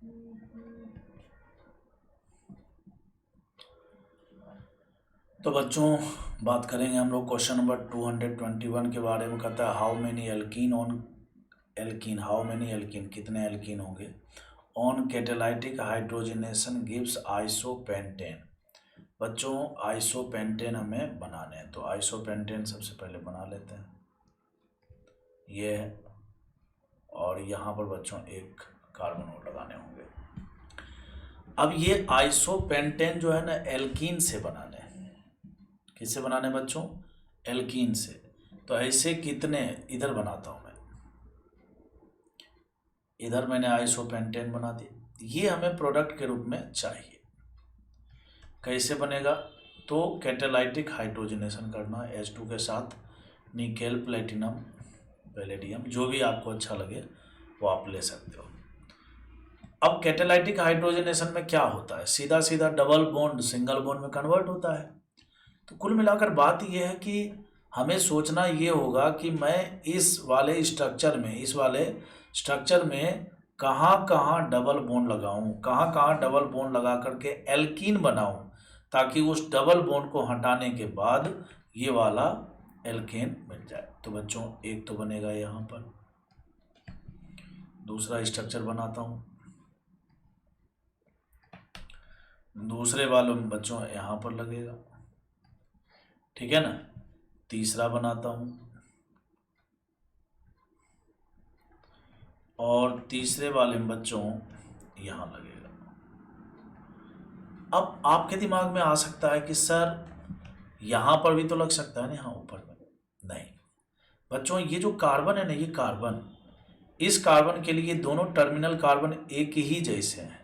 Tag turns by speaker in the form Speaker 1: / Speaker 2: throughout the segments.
Speaker 1: तो बच्चों बात करेंगे हम लोग क्वेश्चन नंबर 221 के बारे में। कहता है how many alkene on alkene, how many alkene, कितने एल्कीन होंगे on catalytic hydrogenation gives isopentane. बच्चों आइसोपेंटेन हमें बनाने हैं, तो आइसोपेंटेन सबसे पहले बना लेते हैं, ये है। और यहाँ पर बच्चों एक कार्बन और लगाने होंगे। अब ये आइसोपेंटेन जो है ना एल्कीन से बनाने हैं। किससे बनाने बच्चों? एल्कीन से। तो ऐसे कितने, इधर बनाता हूं मैं, इधर मैंने आइसोपेंटेन बना दिया। ये हमें प्रोडक्ट के रूप में चाहिए। कैसे बनेगा? तो कैटालाइटिक हाइड्रोजनेशन करना H2 के साथ निकेल, प्लेटिनम, पैलेडियम, जो भी आपको अच्छा लगे वो आप ले सकते हो। अब कैटालाइटिक हाइड्रोजनेशन में क्या होता है? सीधा सीधा डबल बॉन्ड सिंगल बॉन्ड में कन्वर्ट होता है। तो कुल मिलाकर बात यह है कि हमें सोचना ये होगा कि मैं इस वाले स्ट्रक्चर में कहाँ कहाँ डबल बॉन्ड लगाऊं, कहाँ कहाँ डबल बॉन्ड लगा करके एल्कीन बनाऊं, ताकि उस डबल बॉन्ड को हटाने के बाद ये वाला एल्केन मिल जाए। तो बच्चों एक तो बनेगा यहाँ पर, दूसरा स्ट्रक्चर बनाता हूँ, दूसरे वालों में बच्चों यहाँ पर लगेगा, ठीक है ना। तीसरा बनाता हूँ और तीसरे वाले में बच्चों यहाँ लगेगा। अब आपके दिमाग में आ सकता है कि सर यहाँ पर भी तो लग सकता है ना, यहाँ ऊपर में। नहीं बच्चों, ये जो कार्बन है ना, ये कार्बन, इस कार्बन के लिए दोनों टर्मिनल कार्बन एक ही जैसे हैं।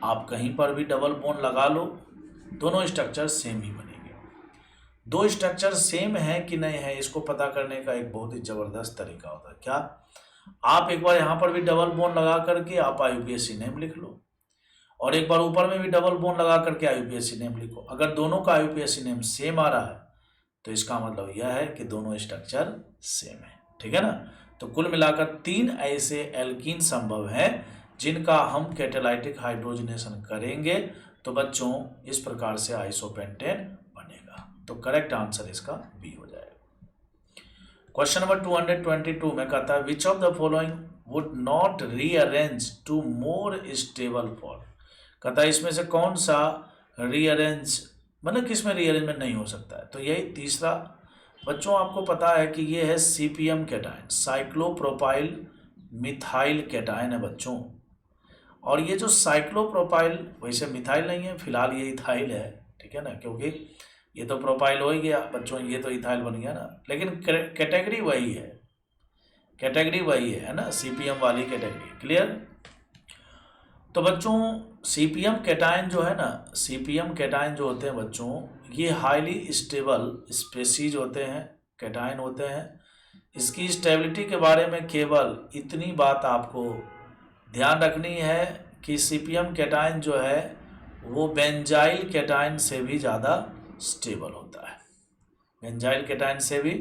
Speaker 1: आप कहीं पर भी डबल बॉन्ड लगा लो, दोनों स्ट्रक्चर सेम ही बनेंगे। दो स्ट्रक्चर सेम है कि नहीं है, इसको पता करने का एक बहुत ही जबरदस्त तरीका होता है। क्या? आप एक बार यहाँ पर भी डबल बॉन्ड लगा करके आप IUPAC नेम लिख लो, और एक बार ऊपर में भी डबल बॉन्ड लगा करके IUPAC नेम लिखो। अगर दोनों का IUPAC नेम सेम आ रहा है तो इसका मतलब यह है कि दोनों स्ट्रक्चर सेम है, ठीक है ना। तो कुल मिलाकर 3 ऐसे एल्कीन संभव हैं जिनका हम कैटालाइटिक हाइड्रोजनेशन करेंगे तो बच्चों इस प्रकार से आइसोपेंटेन बनेगा। तो करेक्ट आंसर इसका बी हो जाएगा। क्वेश्चन नंबर 222 में कहता है which of the following would not rearrange to more stable form. कहता है इसमें से कौन सा रीअरेंज, मतलब किसमें रीअरेंजमेंट नहीं हो सकता है। तो यही तीसरा बच्चों आपको पता है कि ये है CPM cation, cyclopropyl methyl cation है बच्चों। और ये जो साइक्लोप्रोपाइल, वैसे मिथाइल नहीं है फिलहाल, ये इथाइल है, ठीक है ना, क्योंकि ये तो प्रोपाइल हो ही गया बच्चों, ये तो इथाइल बन गया ना, लेकिन कैटेगरी वही है, कैटेगरी वही है ना, CPM वाली कैटेगरी। क्लियर? तो बच्चों CPM कैटायन जो है ना, CPM कैटायन जो होते हैं बच्चों, ये हाईली स्टेबल स्पेसीज होते हैं, कैटायन होते हैं। इसकी स्टेबिलिटी के बारे में केवल इतनी बात आपको ध्यान रखनी है कि CPM कैटायन जो है वो बेंजाइल कैटायन से भी ज़्यादा स्टेबल होता है, बेंजाइल कैटायन से भी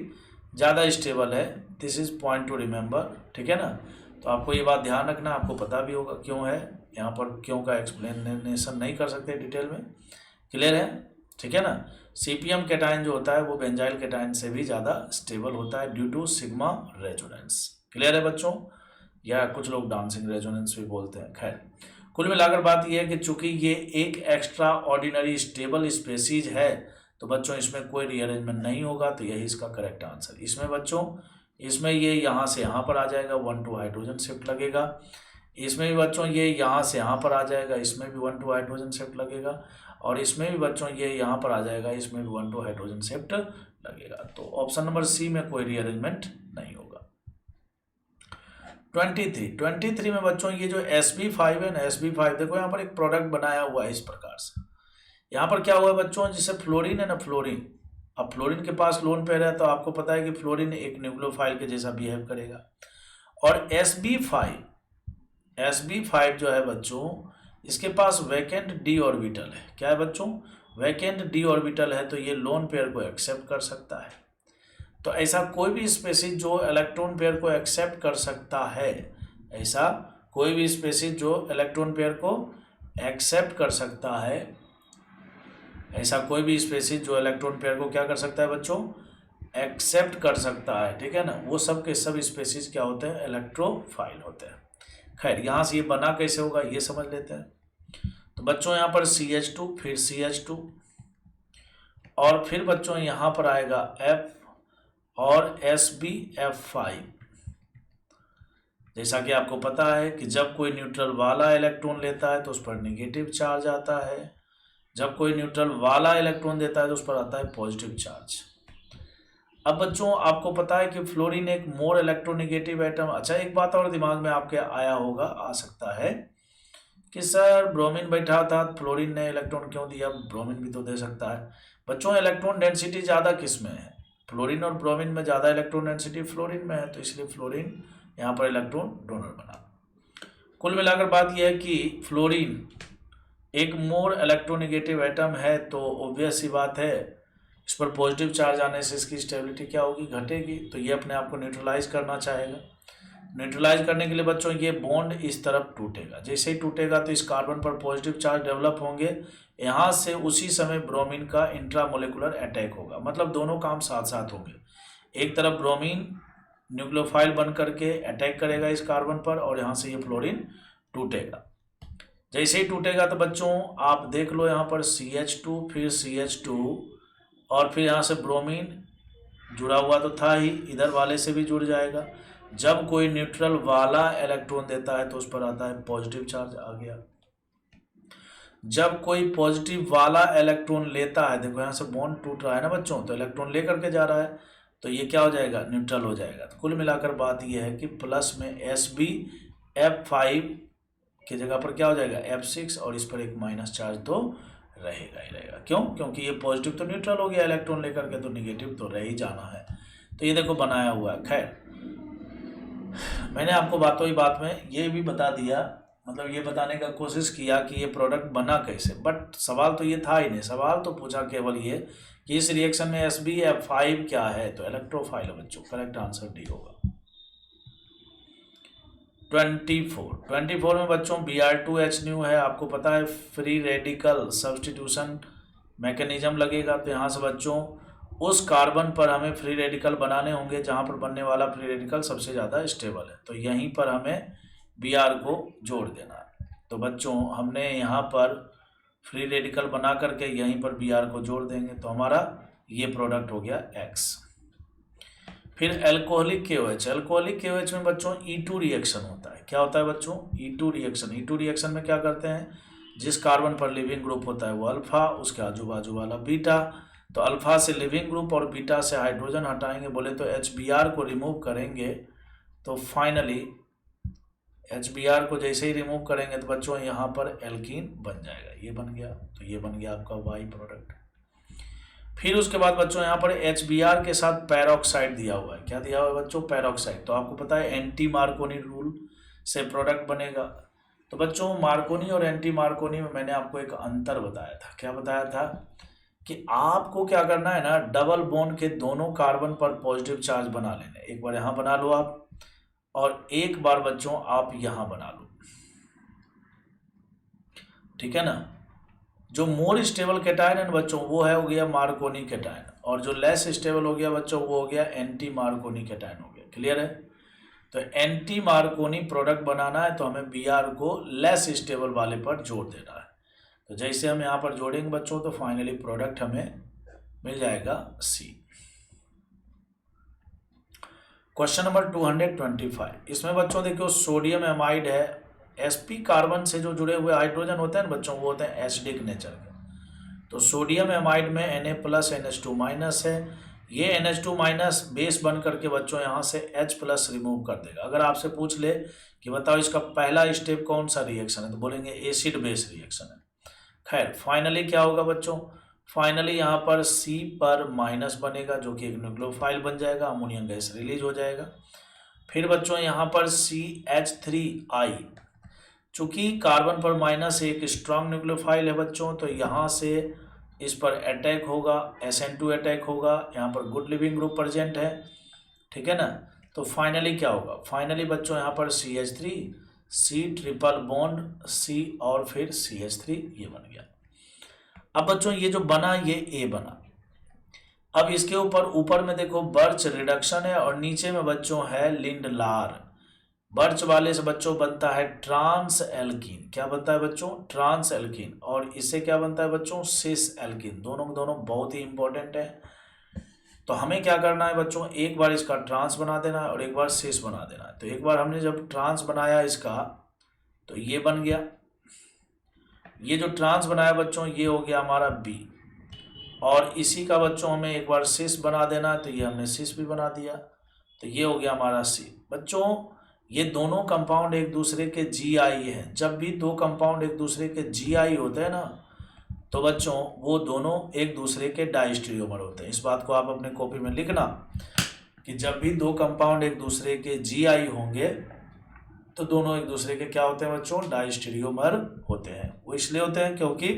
Speaker 1: ज़्यादा स्टेबल है। This is point two remember, ठीक है ना। तो आपको ये बात ध्यान रखना, आपको पता भी होगा क्यों है, यहाँ पर क्यों का एक्सप्लेनेशन नहीं कर सकते डिटेल में। क्लियर है? ठीक है ना। CPM कैटायन जो होता है वो बेंजाइल कैटायन से भी ज़्यादा स्टेबल होता है due to sigma resonance. Clear है बच्चों? या कुछ लोग डांसिंग रेजोनेंस भी बोलते हैं। खैर कुल मिलाकर बात यह है कि चूंकि ये एक एक्स्ट्रा ऑर्डिनरी स्टेबल स्पेसीज है तो बच्चों इसमें कोई रीअरेंजमेंट नहीं होगा, तो यही इसका करेक्ट आंसर। इसमें बच्चों इसमें ये यहाँ से यहाँ पर आ जाएगा, 1 2 हाइड्रोजन शिफ्ट लगेगा। इसमें भी बच्चों ये यहाँ से यहाँ पर आ जाएगा, इसमें भी 1 2 हाइड्रोजन शिफ्ट लगेगा। और इसमें भी बच्चों ये यहाँ पर आ जाएगा, इसमें भी 1 2 हाइड्रोजन शिफ्ट लगेगा। तो ऑप्शन नंबर सी में कोई रीअरेंजमेंट नहीं होगा। 23 में बच्चों ये जो Sb5 है ना, Sb5 देखो यहाँ पर एक प्रोडक्ट बनाया हुआ है इस प्रकार से। यहाँ पर क्या हुआ है बच्चों, जैसे फ्लोरीन है ना, फ्लोरीन, अब फ्लोरीन के पास लोन पेयर है तो आपको पता है कि फ्लोरीन एक न्यूक्लियोफाइल के जैसा बिहेव करेगा। और Sb5 जो है बच्चों, इसके पास वैकेंट d ऑर्बिटल है। क्या है बच्चों? वैकेंट d ऑर्बिटल है, तो ये लोन पेयर को एक्सेप्ट कर सकता है। तो ऐसा कोई भी स्पेसीज जो इलेक्ट्रॉन पेयर को एक्सेप्ट कर सकता है, ऐसा कोई भी स्पेसीज जो इलेक्ट्रॉन पेयर को एक्सेप्ट कर सकता है, ऐसा कोई भी स्पेसीज जो इलेक्ट्रॉन पेयर को क्या कर सकता है बच्चों, एक्सेप्ट कर सकता है, ठीक है ना, वो सब के सब स्पेसीज क्या होते हैं, इलेक्ट्रोफाइल होते हैं। खैर यहाँ से ये बना कैसे होगा ये समझ लेते हैं। तो बच्चों यहाँ पर CH2 फिर CH2 और फिर बच्चों यहाँ पर आएगा F और SbF5। जैसा कि आपको पता है कि जब कोई न्यूट्रल वाला इलेक्ट्रॉन लेता है तो उस पर नेगेटिव चार्ज आता है, जब कोई न्यूट्रल वाला इलेक्ट्रॉन देता है तो उस पर आता है पॉजिटिव चार्ज। अब बच्चों आपको पता है कि फ्लोरीन एक मोर इलेक्ट्रोनेगेटिव एटम। अच्छा एक बात और दिमाग में आपके आया होगा, आ सकता है कि सर ब्रोमीन बैठा था फ्लोरीन ने इलेक्ट्रॉन क्यों दिया, ब्रोमीन भी तो दे सकता है। बच्चों इलेक्ट्रॉन डेंसिटी ज़्यादा किस में है, फ्लोरीन और ब्रोमीन में ज़्यादा इलेक्ट्रॉन डेंसिटी फ्लोरीन में है, तो इसलिए फ्लोरीन यहाँ पर इलेक्ट्रॉन डोनर बना। कुल मिलाकर बात यह है कि फ्लोरीन एक मोर इलेक्ट्रोनेगेटिव एटम है, तो ऑब्वियस सी बात है इस पर पॉजिटिव चार्ज आने से इसकी स्टेबिलिटी क्या होगी, घटेगी। तो ये अपने आप को न्यूट्रलाइज करना चाहेगा। न्यूट्रलाइज करने के लिए बच्चों ये बॉन्ड इस तरफ टूटेगा, जैसे ही टूटेगा तो इस कार्बन पर पॉजिटिव चार्ज डेवलप होंगे, यहाँ से उसी समय ब्रोमीन का इंट्रामोलिकुलर अटैक होगा, मतलब दोनों काम साथ साथ होंगे। एक तरफ ब्रोमीन न्यूक्लियोफाइल बन करके अटैक करेगा इस कार्बन पर और यहाँ से ये फ्लोरीन टूटेगा। जैसे ही टूटेगा तो बच्चों आप देख लो यहाँ पर CH2 फिर CH2 और फिर यहाँ से ब्रोमीन जुड़ा हुआ तो था ही, इधर वाले से भी जुड़ जाएगा। जब कोई न्यूट्रल वाला इलेक्ट्रॉन देता है तो उस पर आता है पॉजिटिव चार्ज, आ गया। जब कोई पॉजिटिव वाला इलेक्ट्रॉन लेता है, देखो यहाँ से बॉन्ड टूट रहा है ना बच्चों, तो इलेक्ट्रॉन ले करके जा रहा है, तो ये क्या हो जाएगा, न्यूट्रल हो जाएगा। तो कुल मिलाकर बात ये है कि प्लस में SbF5 की जगह पर क्या हो जाएगा F6 और इस पर एक माइनस चार्ज तो रहेगा ही रहेगा। क्यों, क्योंकि ये पॉजिटिव तो न्यूट्रल हो गया इलेक्ट्रॉन लेकर के, तो निगेटिव तो रह ही जाना है। तो ये देखो बनाया हुआ है। खैर मैंने आपको बातों ही बात में ये भी बता दिया, मतलब ये बताने का कोशिश किया कि ये प्रोडक्ट बना कैसे, बट सवाल तो ये था ही नहीं। सवाल तो पूछा केवल ये कि इस रिएक्शन में SbF5 क्या है, तो इलेक्ट्रोफाइल है बच्चों। करेक्ट आंसर डी होगा। 24 में बच्चों Br2H न्यू है, आपको पता है फ्री रेडिकल सब्सटीट्यूशन मैकेनिज्म लगेगा। तो यहाँ से बच्चों उस कार्बन पर हमें फ्री रेडिकल बनाने होंगे जहाँ पर बनने वाला फ्री रेडिकल सबसे ज़्यादा स्टेबल है, तो यहीं पर हमें Br को जोड़ देना है। तो बच्चों हमने यहाँ पर फ्री रेडिकल बना करके यहीं पर Br को जोड़ देंगे, तो हमारा ये प्रोडक्ट हो गया X। फिर एल्कोहलिक KOH, एल्कोहलिक KOH में बच्चों E2 रिएक्शन होता है। क्या होता है बच्चों, E2 रिएक्शन। E2 रिएक्शन में क्या करते हैं, जिस कार्बन पर लिविंग ग्रुप होता है वो अल्फा, उसके आजू बाजू वाला बीटा, तो अल्फा से लिविंग ग्रुप और बीटा से हाइड्रोजन हटाएंगे, बोले तो HBr को रिमूव करेंगे, तो फाइनली HBr को जैसे ही रिमूव करेंगे तो बच्चों यहाँ पर एल्कीन बन जाएगा, ये बन गया। तो ये बन गया आपका Y प्रोडक्ट। फिर उसके बाद बच्चों यहाँ पर HBr के साथ पैरोक्साइड दिया हुआ है। क्या दिया हुआ है बच्चों, पैरोक्साइड। तो आपको पता है एंटी मार्कोनी रूल से प्रोडक्ट बनेगा। तो बच्चों मार्कोनी और एंटी मार्कोनी में मैंने आपको एक अंतर बताया था। क्या बताया था कि आपको क्या करना है ना, डबल बॉन्ड के दोनों कार्बन पर पॉजिटिव चार्ज बना लेने। एक बार यहाँ बना लो आप, और एक बार बच्चों आप यहाँ बना लो, ठीक है ना। जो मोर स्टेबल कैटायन है बच्चों वो है हो गया मार्कोनी कैटायन, और जो लेस स्टेबल हो गया बच्चों वो हो गया एंटी मार्कोनी कैटायन हो गया। क्लियर है। तो एंटी मार्कोनी प्रोडक्ट बनाना है तो हमें Br को लेस स्टेबल वाले पर जोड़ देना है। तो जैसे हम यहाँ पर जोड़ेंगे बच्चों तो फाइनली प्रोडक्ट हमें मिल जाएगा C। क्वेश्चन नंबर 225, इसमें बच्चों देखो सोडियम एमाइड है। sp कार्बन से जो जुड़े हुए हाइड्रोजन होते हैं बच्चों वो होते हैं एसिडिक नेचर के। तो सोडियम एमाइड में Na+ NH2- है। ये NH2- बेस बन करके बच्चों यहाँ से H+ रिमूव कर देगा। अगर आपसे पूछ ले कि बताओ इसका पहला स्टेप कौन सा रिएक्शन है, तो बोलेंगे एसिड बेस रिएक्शन है। खैर फाइनली क्या होगा बच्चों, फाइनली यहाँ पर C पर माइनस बनेगा जो कि एक न्यूक्लियोफाइल बन जाएगा, अमोनियम गैस रिलीज हो जाएगा। फिर बच्चों यहाँ पर CH3I, चूंकि कार्बन पर माइनस एक स्ट्रांग न्यूक्लियोफाइल है बच्चों, तो यहाँ से इस पर अटैक होगा, SN2 अटैक होगा। यहाँ पर गुड लिविंग ग्रुप प्रेजेंट है, ठीक है ना। तो फाइनली क्या होगा, फाइनली बच्चों यहाँ पर CH3 C triple bond C और फिर CH3, ये बन गया। अब बच्चों ये जो बना ये A बना। अब इसके ऊपर में देखो बर्च रिडक्शन है और नीचे में बच्चों है लिंडलार। बर्च वाले से बच्चों बनता है ट्रांस एल्कीन। क्या बनता है बच्चों? Trans alkene. और इससे क्या बनता है बच्चों? Cis alkene. दोनों दोनों बहुत ही इंपॉर्टेंट है। तो हमें क्या करना है बच्चों, एक बार इसका ट्रांस बना देना है और एक बार सिस बना देना है। तो एक बार हमने जब ट्रांस बनाया इसका तो ये बन गया। ये जो ट्रांस बनाया बच्चों ये हो गया हमारा बी, और इसी का बच्चों हमें एक बार सिस बना देना है, तो ये हमने सिस भी बना दिया। तो ये हो गया हमारा सी। बच्चों ये दोनों कंपाउंड एक दूसरे के GI हैं। जब भी दो कंपाउंड एक दूसरे के GI होते हैं ना, तो बच्चों वो दोनों एक दूसरे के डाइस्टेरियोमर होते हैं। इस बात को आप अपने कॉपी में लिखना कि जब भी दो कंपाउंड एक दूसरे के GI होंगे तो दोनों एक दूसरे के क्या होते हैं बच्चों? डाइस्टेरियोमर होते हैं। वो इसलिए होते हैं क्योंकि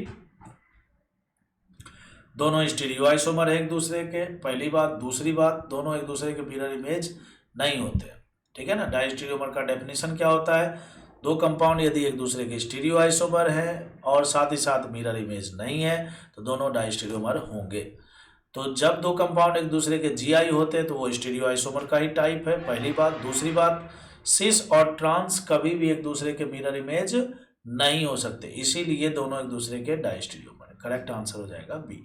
Speaker 1: दोनों स्टीरियो आइसोमर है एक दूसरे के, पहली बात। दूसरी बात, दोनों एक दूसरे के मिरर इमेज नहीं होते। ठीक है ना। डाइस्टेरियोमर का डेफिनेशन क्या होता है? दो कंपाउंड यदि एक दूसरे के स्टीरियो आइसोमर है और साथ ही साथ मिरर इमेज नहीं है तो दोनों डाइस्टेरियोमर होंगे। तो जब दो कंपाउंड एक दूसरे के GI होते हैं तो वो स्टीरियो आइसोमर का ही टाइप है, पहली बात। दूसरी बात, सिस और ट्रांस कभी भी एक दूसरे के मिरर इमेज नहीं हो सकते, इसीलिए दोनों एक दूसरे के डाइस्टेरियोमर। करेक्ट आंसर हो जाएगा बी।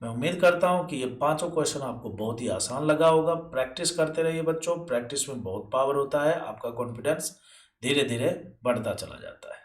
Speaker 1: मैं उम्मीद करता हूं कि ये पांचों क्वेश्चन आपको बहुत ही आसान लगा होगा। प्रैक्टिस करते रहिए बच्चों, प्रैक्टिस में बहुत पावर होता है। आपका कॉन्फिडेंस धीरे धीरे बढ़ता चला जाता है।